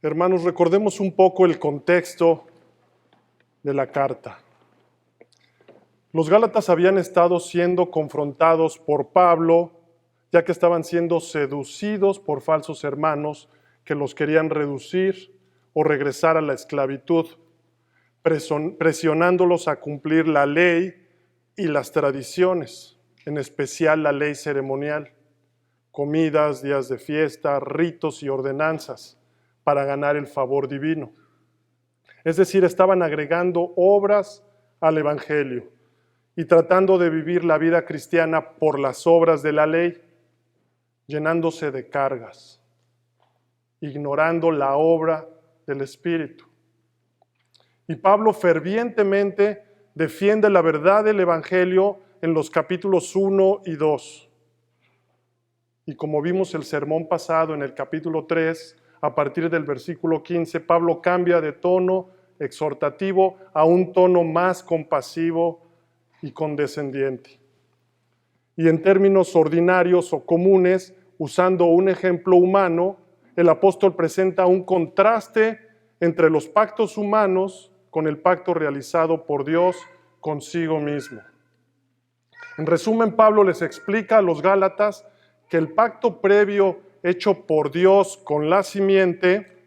Hermanos, recordemos un poco el contexto de la carta. Los Gálatas habían estado siendo confrontados por Pablo, ya que estaban siendo seducidos por falsos hermanos que los querían reducir o regresar a la esclavitud, presionándolos a cumplir la ley y las tradiciones, en especial la ley ceremonial, comidas, días de fiesta, ritos y ordenanzas, para ganar el favor divino. Es decir, estaban agregando obras al Evangelio y tratando de vivir la vida cristiana por las obras de la ley, llenándose de cargas, ignorando la obra del Espíritu. Y Pablo fervientemente defiende la verdad del Evangelio en los capítulos 1 y 2. Y como vimos el sermón pasado en el capítulo 3, a partir del versículo 15, Pablo cambia de tono exhortativo a un tono más compasivo y condescendiente. Y en términos ordinarios o comunes, usando un ejemplo humano, el apóstol presenta un contraste entre los pactos humanos con el pacto realizado por Dios consigo mismo. En resumen, Pablo les explica a los Gálatas que el pacto previo hecho por Dios con la simiente,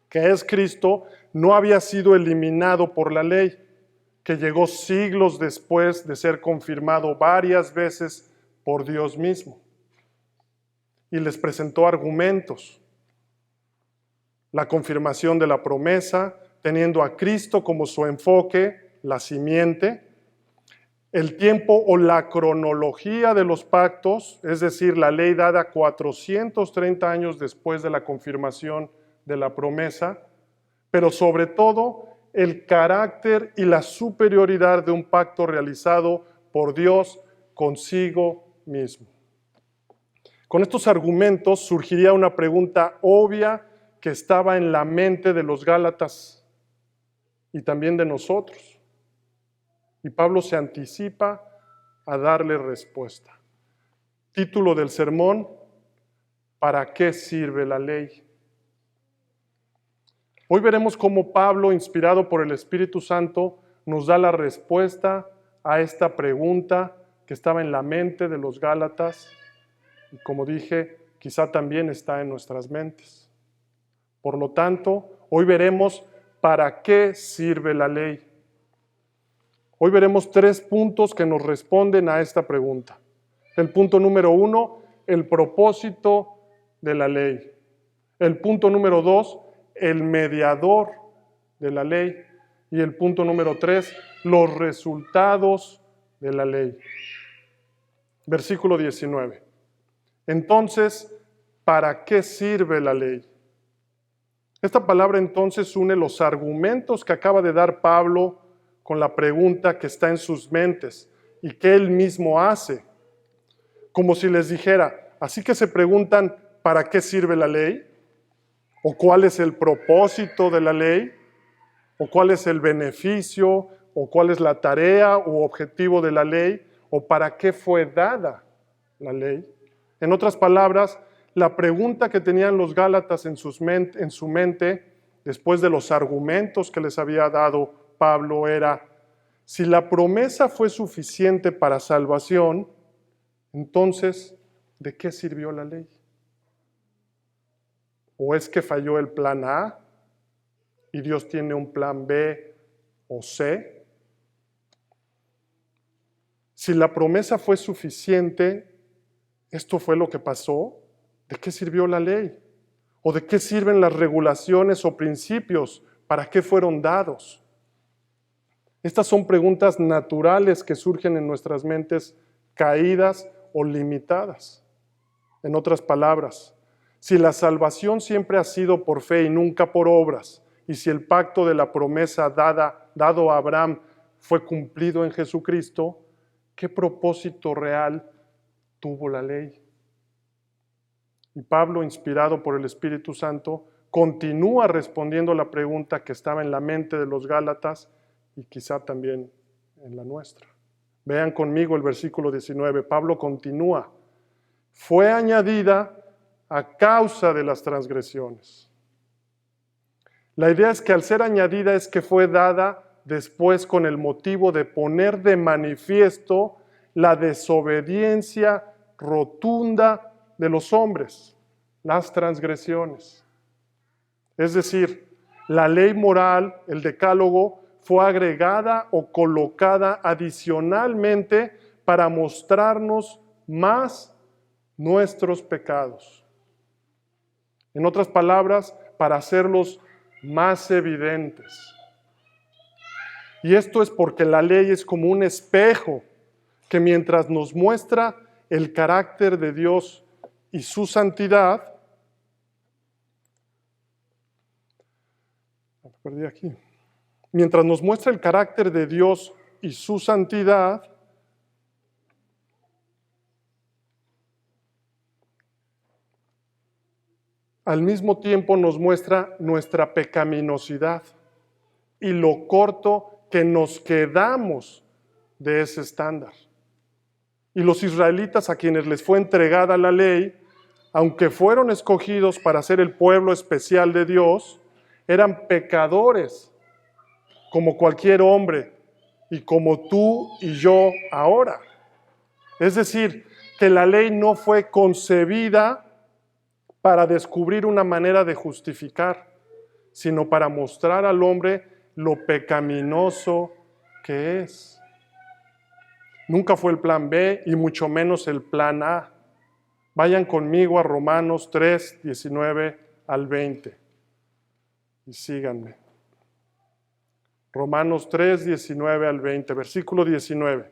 que es Cristo, no había sido eliminado por la ley, que llegó siglos después de ser confirmado varias veces por Dios mismo. Y les presentó argumentos. La confirmación de la promesa, teniendo a Cristo como su enfoque, la simiente, el tiempo o la cronología de los pactos, es decir, la ley dada 430 años después de la confirmación de la promesa, pero sobre todo el carácter y la superioridad de un pacto realizado por Dios consigo mismo. Con estos argumentos surgiría una pregunta obvia que estaba en la mente de los Gálatas y también de nosotros. Y Pablo se anticipa a darle respuesta. Título del sermón: ¿para qué sirve la ley? Hoy veremos cómo Pablo, inspirado por el Espíritu Santo, nos da la respuesta a esta pregunta que estaba en la mente de los Gálatas y, como dije, quizá también está en nuestras mentes. Por lo tanto, hoy veremos para qué sirve la ley. Hoy veremos 3 puntos que nos responden a esta pregunta. El punto número 1, el propósito de la ley. El punto número 2, el mediador de la ley. Y el punto número 3, los resultados de la ley. Versículo 19. Entonces, ¿para qué sirve la ley? Esta palabra entonces une los argumentos que acaba de dar Pablo con la pregunta que está en sus mentes y que él mismo hace. Como si les dijera, así que se preguntan, ¿para qué sirve la ley? ¿O cuál es el propósito de la ley? ¿O cuál es el beneficio? ¿O cuál es la tarea u objetivo de la ley? ¿O para qué fue dada la ley? En otras palabras, la pregunta que tenían los Gálatas en su mente, después de los argumentos que les había dado Pablo, era: si la promesa fue suficiente para salvación, entonces, ¿de qué sirvió la ley? ¿O es que falló el plan A y Dios tiene un plan B o C? Si la promesa fue suficiente, ¿esto fue lo que pasó? ¿De qué sirvió la ley? ¿O de qué sirven las regulaciones o principios? ¿Para qué fueron dados? Estas son preguntas naturales que surgen en nuestras mentes caídas o limitadas. En otras palabras, si la salvación siempre ha sido por fe y nunca por obras, y si el pacto de la promesa dado a Abraham fue cumplido en Jesucristo, ¿qué propósito real tuvo la ley? Y Pablo, inspirado por el Espíritu Santo, continúa respondiendo la pregunta que estaba en la mente de los Gálatas y quizá también en la nuestra. Vean conmigo el versículo 19. Pablo continúa: fue añadida a causa de las transgresiones. La idea es que al ser añadida es que fue dada después con el motivo de poner de manifiesto la desobediencia rotunda de los hombres, las transgresiones. Es decir, la ley moral, el decálogo, fue agregada o colocada adicionalmente para mostrarnos más nuestros pecados. En otras palabras, para hacerlos más evidentes. Y esto es porque la ley es como un espejo que mientras nos muestra el carácter de Dios y su santidad, mientras nos muestra el carácter de Dios y su santidad, al mismo tiempo nos muestra nuestra pecaminosidad y lo corto que nos quedamos de ese estándar. Y los israelitas a quienes les fue entregada la ley, aunque fueron escogidos para ser el pueblo especial de Dios, eran pecadores como cualquier hombre y como tú y yo ahora. Es decir, que la ley no fue concebida para descubrir una manera de justificar, sino para mostrar al hombre lo pecaminoso que es. Nunca fue el plan B y mucho menos el plan A. Vayan conmigo a Romanos 3, 19 al 20 y síganme. Romanos 3, 19 al 20, versículo 19.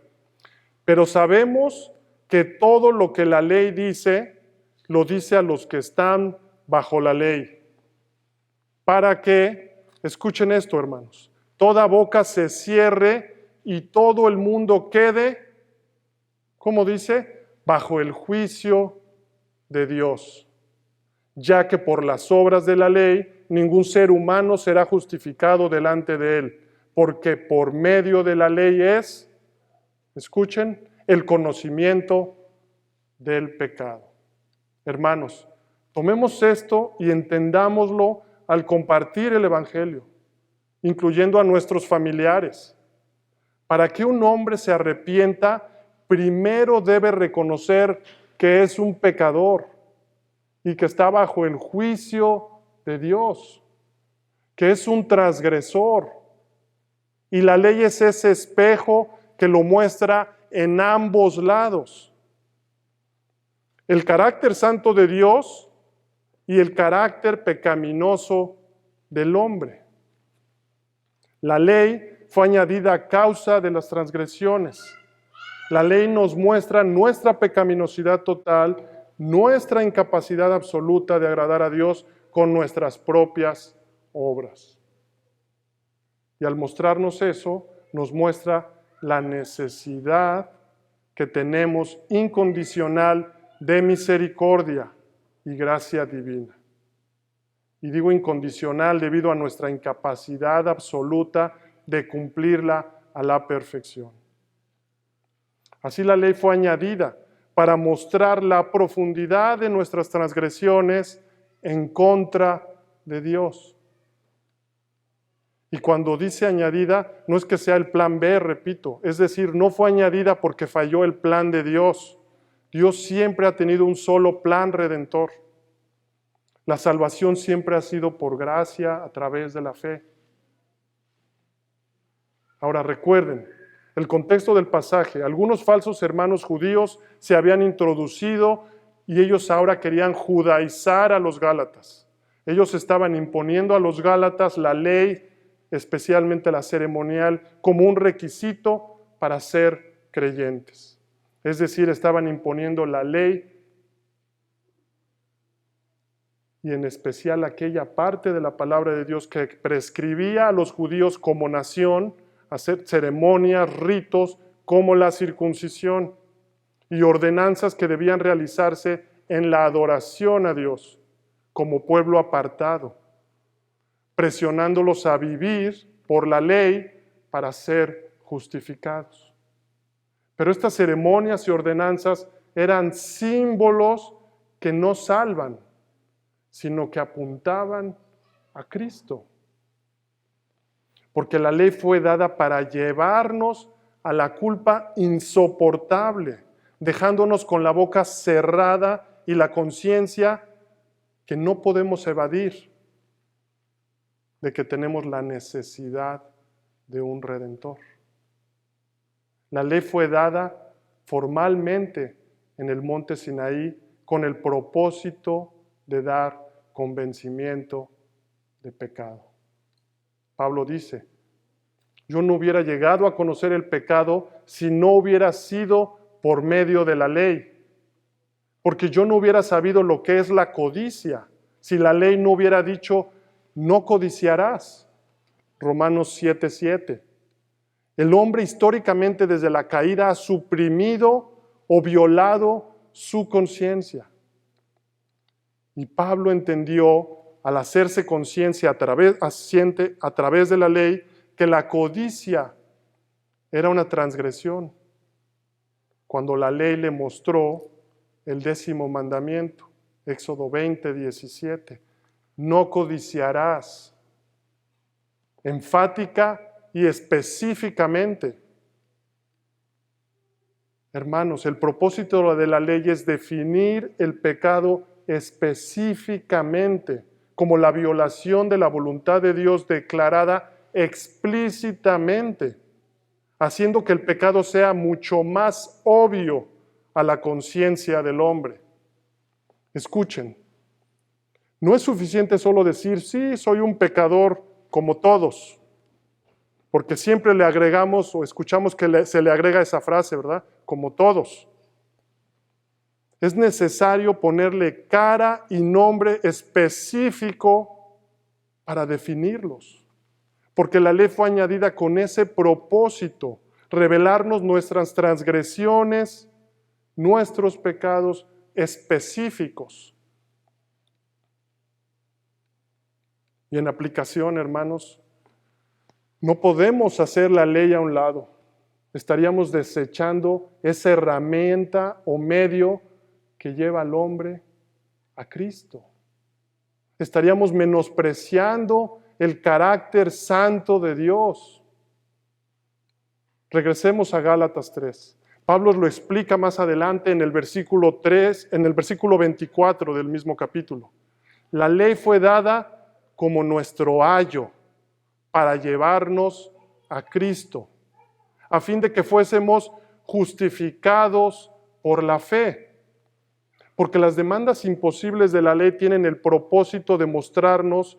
Pero sabemos que todo lo que la ley dice, lo dice a los que están bajo la ley. Para que, escuchen esto, hermanos, toda boca se cierre y todo el mundo quede, ¿cómo dice? Bajo el juicio de Dios. Ya que por las obras de la ley, ningún ser humano será justificado delante de él, porque por medio de la ley es, escuchen, el conocimiento del pecado. Hermanos, tomemos esto y entendámoslo al compartir el Evangelio, incluyendo a nuestros familiares. Para que un hombre se arrepienta, primero debe reconocer que es un pecador y que está bajo el juicio de Dios, que es un transgresor. Y la ley es ese espejo que lo muestra en ambos lados. El carácter santo de Dios y el carácter pecaminoso del hombre. La ley fue añadida a causa de las transgresiones. La ley nos muestra nuestra pecaminosidad total, nuestra incapacidad absoluta de agradar a Dios con nuestras propias obras. Y al mostrarnos eso, nos muestra la necesidad que tenemos incondicional de misericordia y gracia divina. Y digo incondicional debido a nuestra incapacidad absoluta de cumplirla a la perfección. Así la ley fue añadida para mostrar la profundidad de nuestras transgresiones en contra de Dios. Y cuando dice añadida, no es que sea el plan B, repito, es decir, no fue añadida porque falló el plan de Dios. Dios siempre ha tenido un solo plan redentor. La salvación siempre ha sido por gracia a través de la fe. Ahora recuerden, el contexto del pasaje, algunos falsos hermanos judíos se habían introducido y ellos ahora querían judaizar a los gálatas. Ellos estaban imponiendo a los gálatas la ley, especialmente la ceremonial, como un requisito para ser creyentes. Es decir, estaban imponiendo la ley y en especial aquella parte de la palabra de Dios que prescribía a los judíos como nación hacer ceremonias, ritos como la circuncisión y ordenanzas que debían realizarse en la adoración a Dios como pueblo apartado, presionándolos a vivir por la ley para ser justificados. Pero estas ceremonias y ordenanzas eran símbolos que no salvan, sino que apuntaban a Cristo. porque la ley fue dada para llevarnos a la culpa insoportable, dejándonos con la boca cerrada y la conciencia que no podemos evadir de que tenemos la necesidad de un Redentor. La ley fue dada formalmente en el monte Sinaí con el propósito de dar convencimiento de pecado. Pablo dice, yo no hubiera llegado a conocer el pecado si no hubiera sido por medio de la ley, porque yo no hubiera sabido lo que es la codicia si la ley no hubiera dicho, no codiciarás. Romanos 7:7. El hombre históricamente desde la caída ha suprimido o violado su conciencia. Y Pablo entendió, al hacerse conciencia a través de la ley, que la codicia era una transgresión. Cuando la ley le mostró el 10º mandamiento, Éxodo 20:17, no codiciarás, enfática y específicamente. Hermanos, el propósito de la ley es definir el pecado específicamente como la violación de la voluntad de Dios declarada explícitamente, haciendo que el pecado sea mucho más obvio a la conciencia del hombre. Escuchen, no es suficiente solo decir, sí, soy un pecador como todos, porque siempre le agregamos o escuchamos que se le agrega esa frase, ¿verdad? Como todos. Es necesario ponerle cara y nombre específico para definirlos, porque la ley fue añadida con ese propósito, revelarnos nuestras transgresiones, nuestros pecados específicos. Y en aplicación, hermanos, no podemos hacer la ley a un lado. Estaríamos desechando esa herramienta o medio que lleva al hombre a Cristo. Estaríamos menospreciando el carácter santo de Dios. Regresemos a Gálatas 3. Pablo lo explica más adelante en el versículo 3, en el versículo 24 del mismo capítulo. La ley fue dada como nuestro ayo para llevarnos a Cristo, a fin de que fuésemos justificados por la fe. Porque las demandas imposibles de la ley tienen el propósito de mostrarnos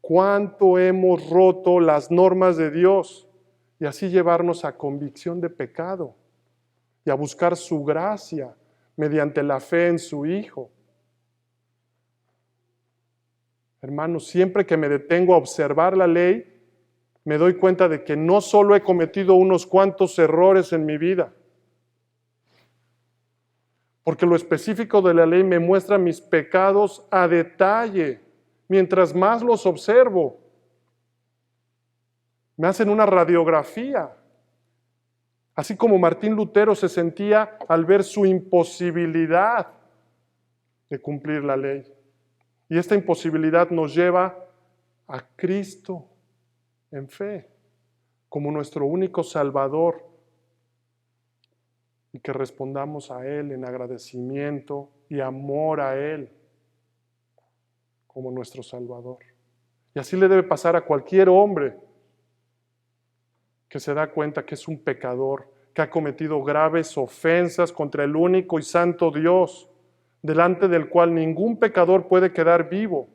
cuánto hemos roto las normas de Dios y así llevarnos a convicción de pecado y a buscar su gracia mediante la fe en su Hijo. Hermanos, siempre que me detengo a observar la ley, me doy cuenta de que no solo he cometido unos cuantos errores en mi vida, porque lo específico de la ley me muestra mis pecados a detalle, mientras más los observo. Me hacen una radiografía, así como Martín Lutero se sentía al ver su imposibilidad de cumplir la ley. Y esta imposibilidad nos lleva a Cristo en fe, como nuestro único Salvador, y que respondamos a Él en agradecimiento y amor a Él como nuestro Salvador. Y así le debe pasar a cualquier hombre que se da cuenta que es un pecador, que ha cometido graves ofensas contra el único y santo Dios, delante del cual ningún pecador puede quedar vivo,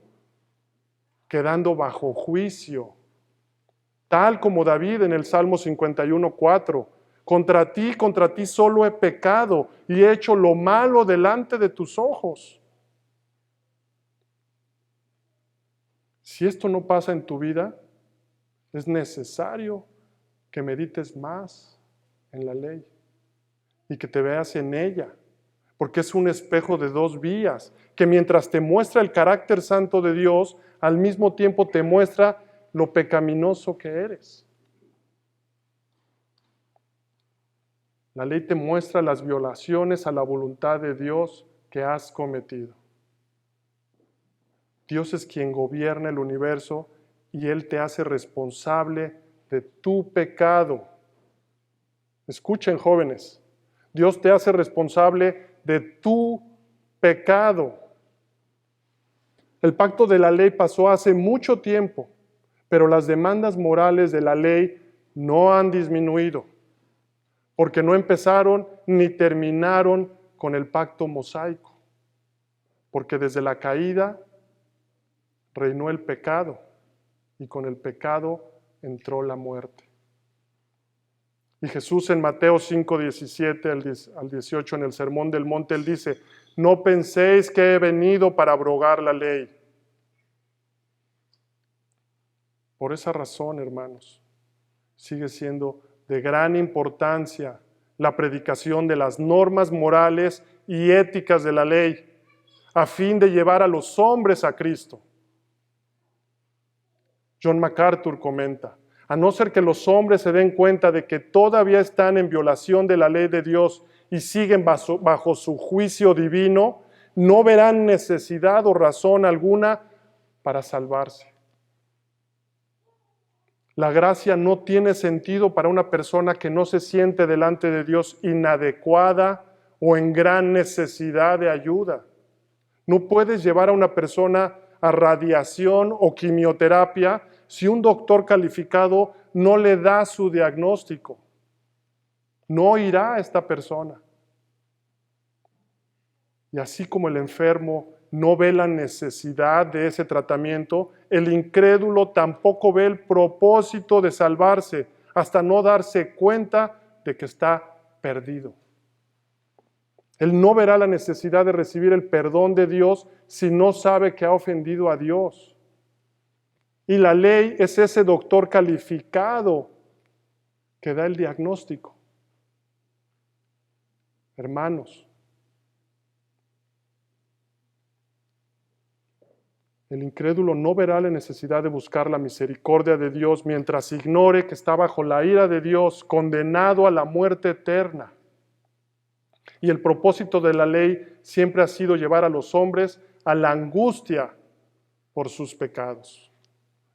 quedando bajo juicio. Tal como David en el Salmo 51:4, contra ti solo he pecado y he hecho lo malo delante de tus ojos. Si esto no pasa en tu vida, es necesario que medites más en la ley y que te veas en ella, porque es un espejo de dos vías, que mientras te muestra el carácter santo de Dios, al mismo tiempo te muestra lo pecaminoso que eres. La ley te muestra las violaciones a la voluntad de Dios que has cometido. Dios es quien gobierna el universo y Él te hace responsable de tu pecado. Escuchen, jóvenes, Dios te hace responsable de tu pecado. El pacto de la ley pasó hace mucho tiempo, pero las demandas morales de la ley no han disminuido, porque no empezaron ni terminaron con el pacto mosaico, porque desde la caída reinó el pecado y con el pecado entró la muerte. Y Jesús en Mateo 5, 17 al 18, en el Sermón del Monte, Él dice: no penséis que he venido para abrogar la ley. Por esa razón, hermanos, sigue siendo de gran importancia la predicación de las normas morales y éticas de la ley, a fin de llevar a los hombres a Cristo. John MacArthur comenta: a no ser que los hombres se den cuenta de que todavía están en violación de la ley de Dios y siguen bajo su juicio divino, no verán necesidad o razón alguna para salvarse. La gracia no tiene sentido para una persona que no se siente delante de Dios inadecuada o en gran necesidad de ayuda. No puedes llevar a una persona a radiación o quimioterapia si un doctor calificado no le da su diagnóstico. No irá a esta persona. Y así como el enfermo no ve la necesidad de ese tratamiento, el incrédulo tampoco ve el propósito de salvarse hasta no darse cuenta de que está perdido. Él no verá la necesidad de recibir el perdón de Dios si no sabe que ha ofendido a Dios. Y la ley es ese doctor calificado que da el diagnóstico. Hermanos, el incrédulo no verá la necesidad de buscar la misericordia de Dios mientras ignore que está bajo la ira de Dios, condenado a la muerte eterna. Y el propósito de la ley siempre ha sido llevar a los hombres a la angustia por sus pecados.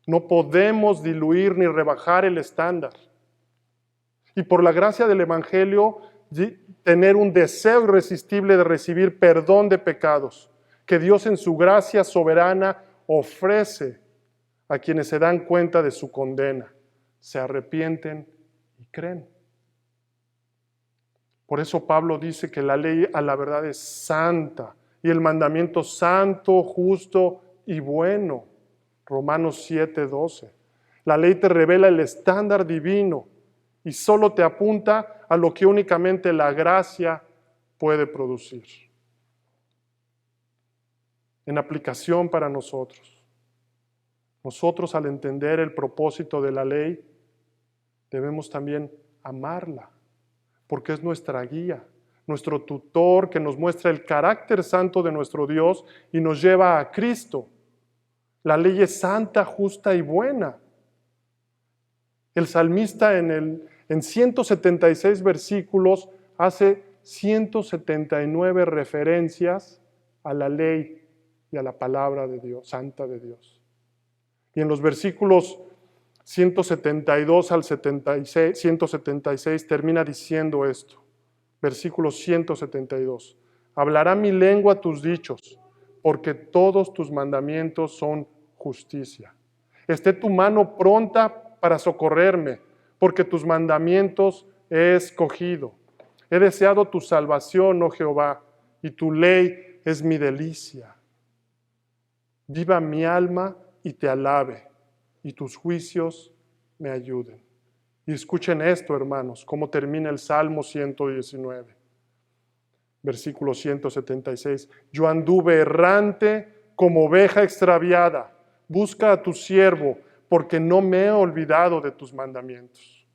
No podemos diluir ni rebajar el estándar. Y por la gracia del Evangelio, tener un deseo irresistible de recibir perdón de pecados, que Dios en su gracia soberana ofrece a quienes se dan cuenta de su condena, se arrepienten y creen. Por eso Pablo dice que la ley a la verdad es santa y el mandamiento santo, justo y bueno. Romanos 7:12. La ley te revela el estándar divino y solo te apunta a lo que únicamente la gracia puede producir. En aplicación para nosotros. Nosotros, al entender el propósito de la ley, debemos también amarla, porque es nuestra guía, nuestro tutor que nos muestra el carácter santo de nuestro Dios y nos lleva a Cristo. La ley es santa, justa y buena. El salmista en 176 versículos hace 179 referencias a la ley y a la palabra de Dios, santa de Dios. Y en los versículos 172 al 176 termina diciendo esto. Versículo 172. Hablará mi lengua tus dichos, porque todos tus mandamientos son justicia. Esté tu mano pronta para socorrerme, porque tus mandamientos he escogido. He deseado tu salvación, oh Jehová, y tu ley es mi delicia. Viva mi alma y te alabe, y tus juicios me ayuden. Y escuchen esto, hermanos, cómo termina el Salmo 119. Versículo 176. Yo anduve errante como oveja extraviada. Busca a tu siervo, porque no me he olvidado de tus mandamientos.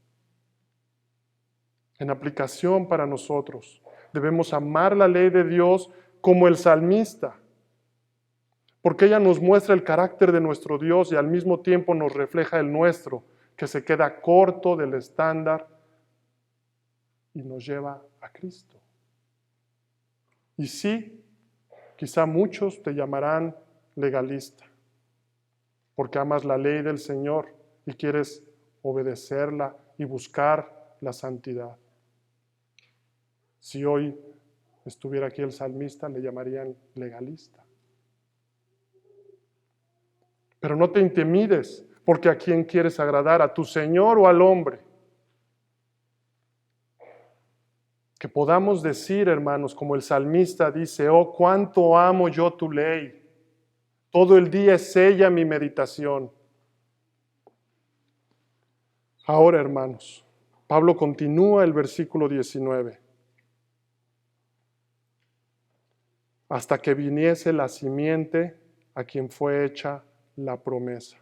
En aplicación para nosotros, debemos amar la ley de Dios como el salmista, porque ella nos muestra el carácter de nuestro Dios y al mismo tiempo nos refleja el nuestro, que se queda corto del estándar y nos lleva a Cristo. Y sí, quizá muchos te llamarán legalista, porque amas la ley del Señor y quieres obedecerla y buscar la santidad. Si hoy estuviera aquí el salmista, le llamarían legalista. Pero no te intimides, porque ¿a quién quieres agradar? ¿A tu Señor o al hombre? Que podamos decir, hermanos, como el salmista dice: oh, cuánto amo yo tu ley. Todo el día es ella mi meditación. Ahora, hermanos, Pablo continúa el versículo 19. Hasta que viniese la simiente a quien fue hecha la promesa.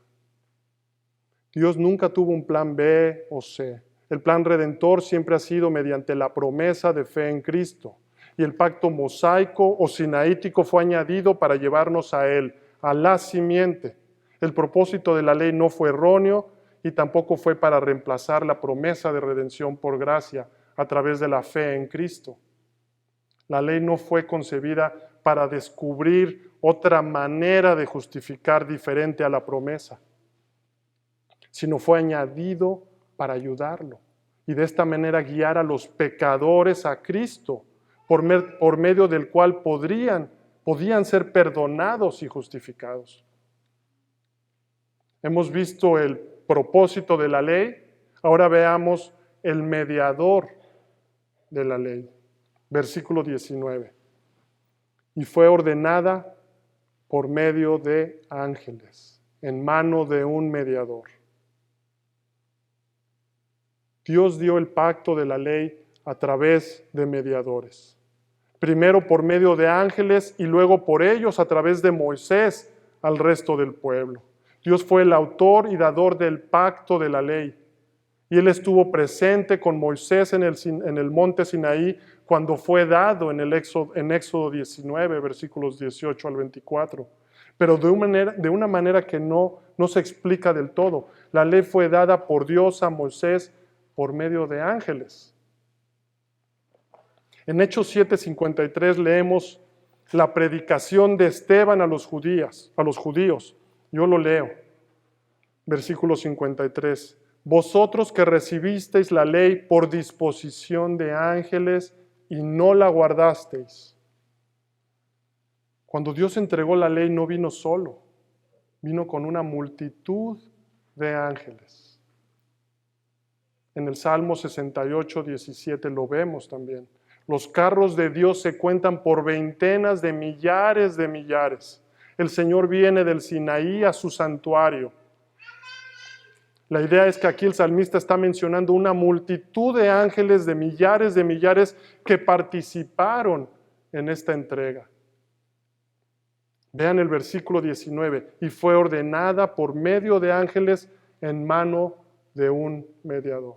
Dios nunca tuvo un plan B o C. El plan redentor siempre ha sido mediante la promesa de fe en Cristo. Y el pacto mosaico o sinaítico fue añadido para llevarnos a Él, a la simiente. El propósito de la ley no fue erróneo y tampoco fue para reemplazar la promesa de redención por gracia a través de la fe en Cristo. La ley no fue concebida para descubrir otra manera de justificar diferente a la promesa, sino fue añadido para ayudarlo y de esta manera guiar a los pecadores a Cristo, por medio del cual podían ser perdonados y justificados. Hemos visto el propósito de la ley, ahora veamos el mediador de la ley. Versículo 19. Y fue ordenada por medio de ángeles, en mano de un mediador. Dios dio el pacto de la ley a través de mediadores. Primero por medio de ángeles y luego por ellos a través de Moisés al resto del pueblo. Dios fue el autor y dador del pacto de la ley. Y Él estuvo presente con Moisés en el monte Sinaí cuando fue dado en Éxodo 19, versículos 18 al 24. Pero de una manera que no se explica del todo. La ley fue dada por Dios a Moisés por medio de ángeles. En Hechos 7:53 leemos la predicación de Esteban a los judíos. Yo lo leo. Versículo 53. Vosotros que recibisteis la ley por disposición de ángeles y no la guardasteis. Cuando Dios entregó la ley no vino solo, vino con una multitud de ángeles. En el Salmo 68:17 lo vemos también. Los carros de Dios se cuentan por veintenas de millares de millares. El Señor viene del Sinaí a su santuario. La idea es que aquí el salmista está mencionando una multitud de ángeles de millares que participaron en esta entrega. Vean el versículo 19. Y fue ordenada por medio de ángeles en mano de un mediador.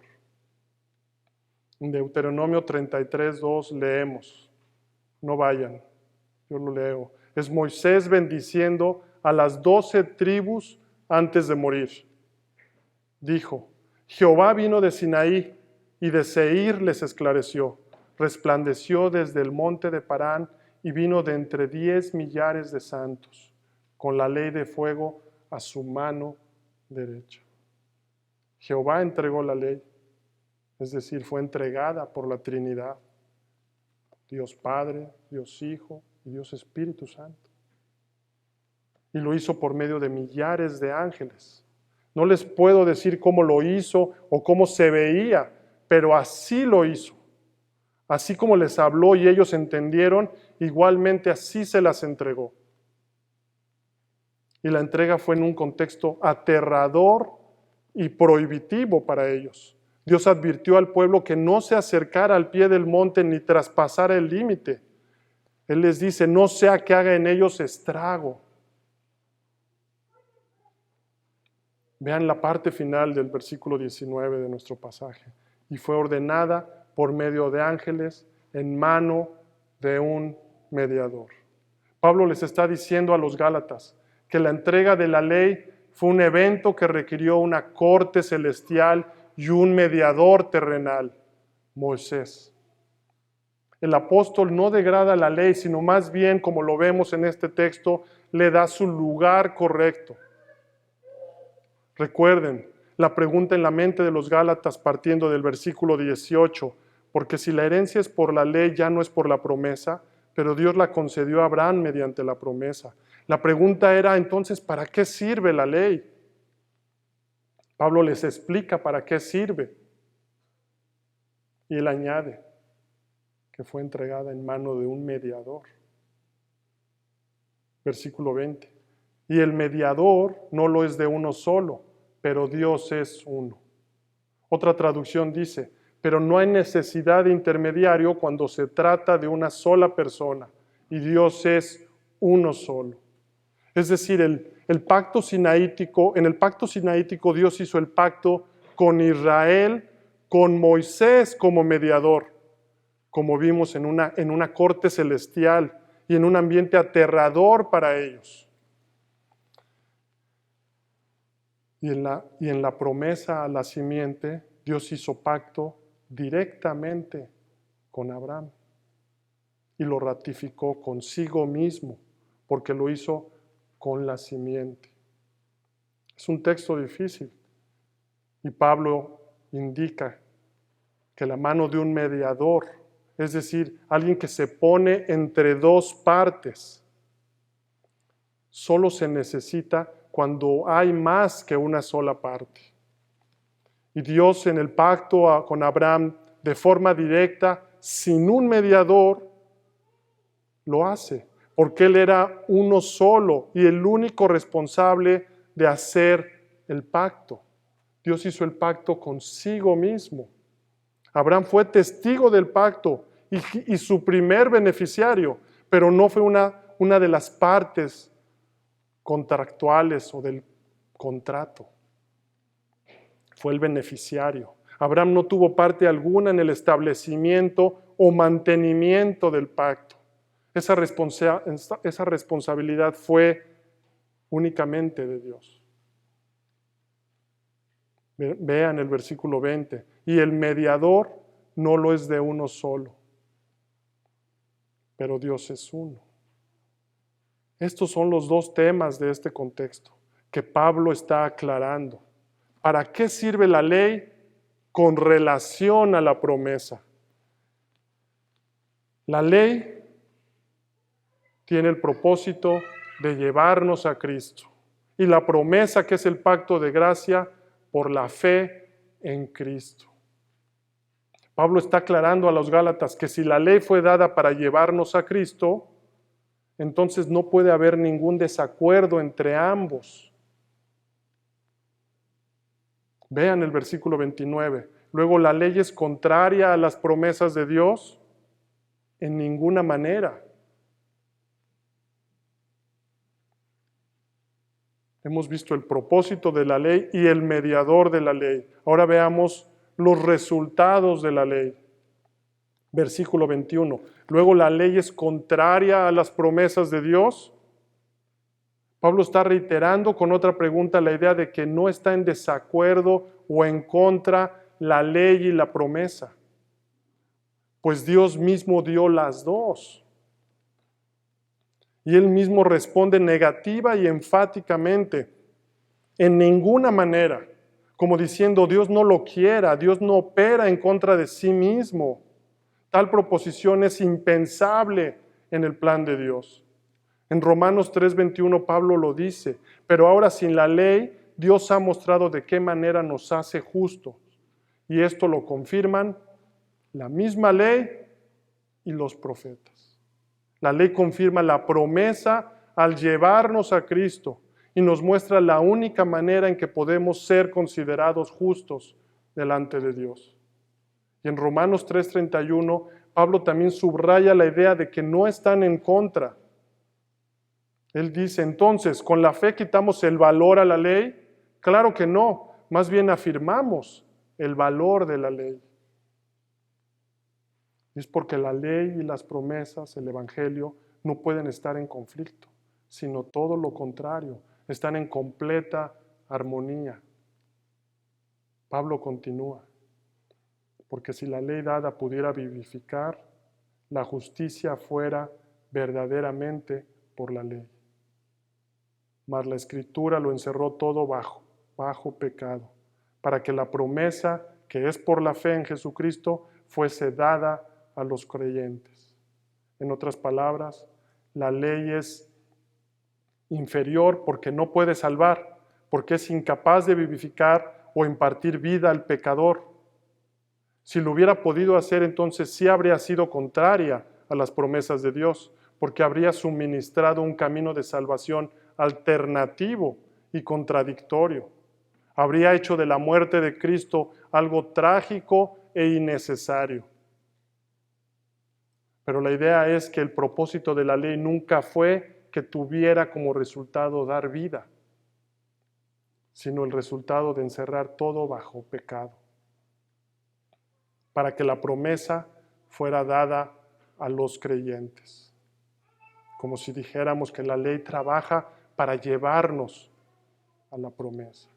En Deuteronomio 33:2 leemos. No vayan, yo lo leo. Es Moisés bendiciendo a las 12 tribus antes de morir. Dijo: Jehová vino de Sinaí y de Seir les esclareció. Resplandeció desde el monte de Parán y vino de entre 10 millares de santos, con la ley de fuego a su mano derecha. Jehová entregó la ley, es decir, fue entregada por la Trinidad, Dios Padre, Dios Hijo y Dios Espíritu Santo. Y lo hizo por medio de millares de ángeles. No les puedo decir cómo lo hizo o cómo se veía, pero así lo hizo. Así como les habló y ellos entendieron, igualmente así se las entregó. Y la entrega fue en un contexto aterrador y prohibitivo para ellos. Dios advirtió al pueblo que no se acercara al pie del monte ni traspasara el límite. Él les dice: no sea que haga en ellos estrago. Vean la parte final del versículo 19 de nuestro pasaje. Y fue ordenada por medio de ángeles en mano de un mediador. Pablo les está diciendo a los Gálatas que la entrega de la ley fue un evento que requirió una corte celestial y un mediador terrenal, Moisés. El apóstol no degrada la ley, sino más bien, como lo vemos en este texto, le da su lugar correcto. Recuerden, la pregunta en la mente de los Gálatas partiendo del versículo 18, porque si la herencia es por la ley, ya no es por la promesa, pero Dios la concedió a Abraham mediante la promesa. La pregunta era entonces, ¿para qué sirve la ley? Pablo les explica para qué sirve. Y él añade que fue entregada en mano de un mediador. Versículo 20. Y el mediador no lo es de uno solo, pero Dios es uno. Otra traducción dice, pero no hay necesidad de intermediario cuando se trata de una sola persona, y Dios es uno solo. Es decir, el pacto sinaítico, en el pacto sinaítico Dios hizo el pacto con Israel, con Moisés como mediador, como vimos en una corte celestial y en un ambiente aterrador para ellos. Y en la promesa a la simiente, Dios hizo pacto directamente con Abraham y lo ratificó consigo mismo, porque lo hizo con la simiente. Es un texto difícil y Pablo indica que la mano de un mediador, es decir, alguien que se pone entre dos partes, solo se necesita cuando hay más que una sola parte. Y Dios en el pacto con Abraham, de forma directa, sin un mediador, lo hace, porque Él era uno solo y el único responsable de hacer el pacto. Dios hizo el pacto consigo mismo. Abraham fue testigo del pacto y su primer beneficiario, pero no fue una de las partes contractuales o del contrato. Fue el beneficiario. Abraham no tuvo parte alguna en el establecimiento o mantenimiento del pacto. Esa responsabilidad fue únicamente de Dios. Vean el versículo 20. Y el mediador no lo es de uno solo, pero Dios es uno. Estos son los dos temas de este contexto que Pablo está aclarando. ¿Para qué sirve la ley con relación a la promesa? La ley tiene el propósito de llevarnos a Cristo. Y la promesa, que es el pacto de gracia, por la fe en Cristo. Pablo está aclarando a los Gálatas que si la ley fue dada para llevarnos a Cristo, entonces no puede haber ningún desacuerdo entre ambos. Vean el versículo 29. Luego, ¿la ley es contraria a las promesas de Dios? En ninguna manera. Hemos visto el propósito de la ley y el mediador de la ley. Ahora veamos los resultados de la ley. Versículo 21. Luego, ¿la ley es contraria a las promesas de Dios? Pablo está reiterando con otra pregunta la idea de que no está en desacuerdo o en contra la ley y la promesa. Pues Dios mismo dio las dos. Y él mismo responde negativa y enfáticamente, en ninguna manera, como diciendo Dios no lo quiera, Dios no opera en contra de sí mismo. Tal proposición es impensable en el plan de Dios. En Romanos 3:21 Pablo lo dice, pero ahora sin la ley, Dios ha mostrado de qué manera nos hace justos. Y esto lo confirman la misma ley y los profetas. La ley confirma la promesa al llevarnos a Cristo y nos muestra la única manera en que podemos ser considerados justos delante de Dios. Y en Romanos 3:31, Pablo también subraya la idea de que no están en contra. Él dice, entonces, ¿con la fe quitamos el valor a la ley? Claro que no, más bien afirmamos el valor de la ley. Es porque la ley y las promesas, el Evangelio, no pueden estar en conflicto, sino todo lo contrario, están en completa armonía. Pablo continúa, porque si la ley dada pudiera vivificar, la justicia fuera verdaderamente por la ley. Mas la Escritura lo encerró todo bajo pecado, para que la promesa que es por la fe en Jesucristo fuese dada a los creyentes. En otras palabras, la ley es inferior porque no puede salvar, porque es incapaz de vivificar o impartir vida al pecador. Si lo hubiera podido hacer, entonces sí habría sido contraria a las promesas de Dios, porque habría suministrado un camino de salvación alternativo y contradictorio. Habría hecho de la muerte de Cristo algo trágico e innecesario. Pero la idea es que el propósito de la ley nunca fue que tuviera como resultado dar vida, sino el resultado de encerrar todo bajo pecado, para que la promesa fuera dada a los creyentes. Como si dijéramos que la ley trabaja para llevarnos a la promesa.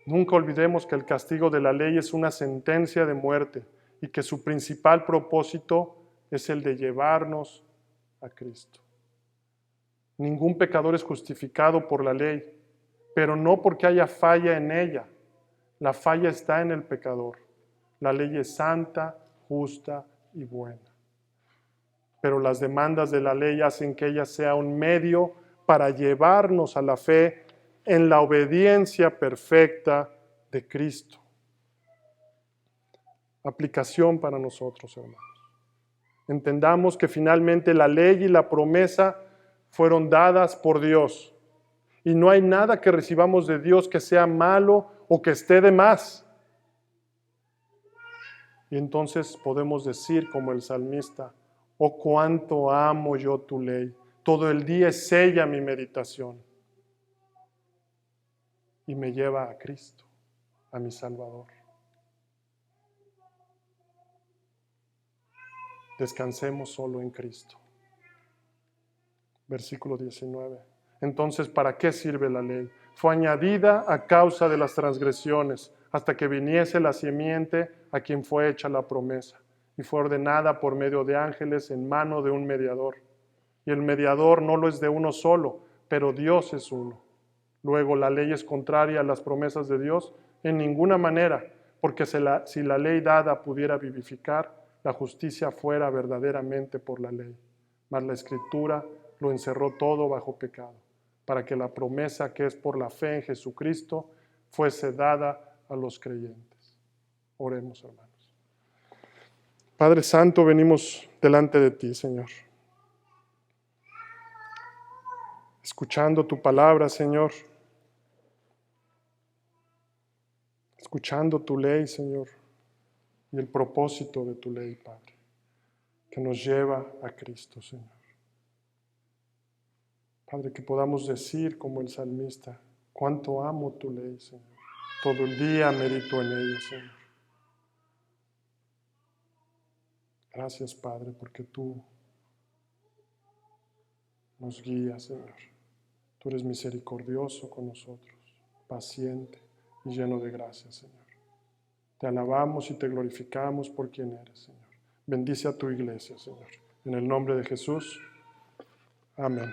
Nunca olvidemos que el castigo de la ley es una sentencia de muerte y que su principal propósito es el de llevarnos a Cristo. Ningún pecador es justificado por la ley, pero no porque haya falla en ella. La falla está en el pecador. La ley es santa, justa y buena. Pero las demandas de la ley hacen que ella sea un medio para llevarnos a la fe en la obediencia perfecta de Cristo. Aplicación para nosotros, hermanos. Entendamos que finalmente la ley y la promesa fueron dadas por Dios. Y no hay nada que recibamos de Dios que sea malo o que esté de más. Y entonces podemos decir como el salmista: oh, cuánto amo yo tu ley. Todo el día es ella mi meditación. Y me lleva a Cristo, a mi Salvador. Descansemos solo en Cristo. Versículo 19. Entonces, ¿para qué sirve la ley? Fue añadida a causa de las transgresiones, hasta que viniese la simiente a quien fue hecha la promesa, y fue ordenada por medio de ángeles en mano de un mediador. Y el mediador no lo es de uno solo, pero Dios es uno. Luego, ¿la ley es contraria a las promesas de Dios? En ninguna manera, porque si la ley dada pudiera vivificar, la justicia fuera verdaderamente por la ley. Mas la Escritura lo encerró todo bajo pecado, para que la promesa que es por la fe en Jesucristo fuese dada a los creyentes. Oremos, hermanos. Padre Santo, venimos delante de ti, Señor. Escuchando tu palabra, Señor. Escuchando tu ley, Señor. Y el propósito de tu ley, Padre, que nos lleva a Cristo, Señor. Padre, que podamos decir como el salmista: cuánto amo tu ley, Señor. Todo el día medito en ella, Señor. Gracias, Padre, porque tú nos guías, Señor. Tú eres misericordioso con nosotros, paciente y lleno de gracia, Señor. Te alabamos y te glorificamos por quien eres, Señor. Bendice a tu iglesia, Señor. En el nombre de Jesús. Amén.